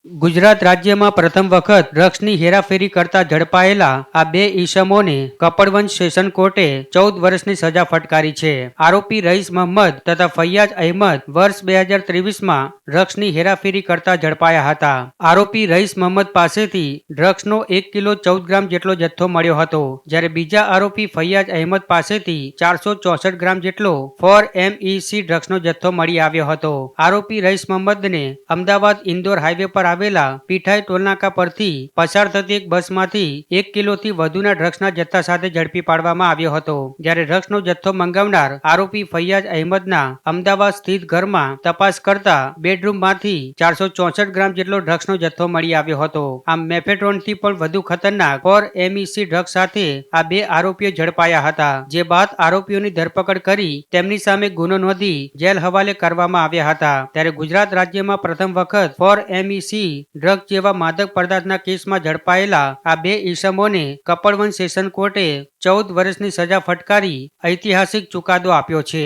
ગુજરાત રાજ્યમાં પ્રથમ વખત ડ્રગ્સની હેરાફેરી કરતા ઝડપાયેલા આ બે ઈસમોને કપડવંજ સેશન કોર્ટે 14 વર્ષની સજા ફટકારી છે. આરોપી રઈસ મહંમદ તથા ફૈયાજ અહેમદ વર્ષ 2023માં ડ્રગ્સની હેરાફેરી કરતા ઝડપાયા હતા. આરોપી રઈસ મહંમદ પાસેથી ડ્રગ્સનો 1 કિલો 14 ગ્રામ જેટલો જથ્થો મળ્યો હતો, જ્યારે બીજા આરોપી ફૈયાજ અહેમદ પાસેથી 464 ગ્રામ જેટલો 4 MEC ડ્રગ્સનો જથ્થો મળી આવ્યો હતો. આરોપી રઈસ મહંમદને અમદાવાદ ઇન્દોર હાઈવે પર આવેલા પીઠાઈ ટોલનાકા પરથી પસાર થતી એક બસમાંથી 1 કિલોથી વધુના ડ્રગ્સના જથ્થા સાથે ઝડપી પાડવામાં આવ્યો હતો. જ્યારે ડ્રગ્સનો જથ્થો મંગાવનાર આરોપી ફૈયાજ અહેમદના અમદાવાદ સ્થિત ઘરમાં તપાસ કરતા બેડરૂમમાંથી 464 ગ્રામ જેટલો ડ્રગ્સનો જથ્થો મળી આવ્યો હતો. આમ મેફેડ્રોનથી પણ વધુ ખતરનાક 4 MEC ડ્રગ્સ સાથે આ બે આરોપીઓ ઝડપાયા હતા. જે બાદ આરોપીઓની ધરપકડ કરી તેમની સામે ગુનો નોંધી જેલ હવાલે કરવામાં આવ્યા હતા. ત્યારે ગુજરાત રાજ્યમાં પ્રથમ વખત 4 MEC ડ્રગ જેવા માદક પદાર્થના કેસમાં ઝડપાયેલા આ બે ઈસમોને કપડવંજ સેશન કોર્ટે 14 વર્ષની સજા ફટકારી ઐતિહાસિક ચુકાદો આપ્યો છે.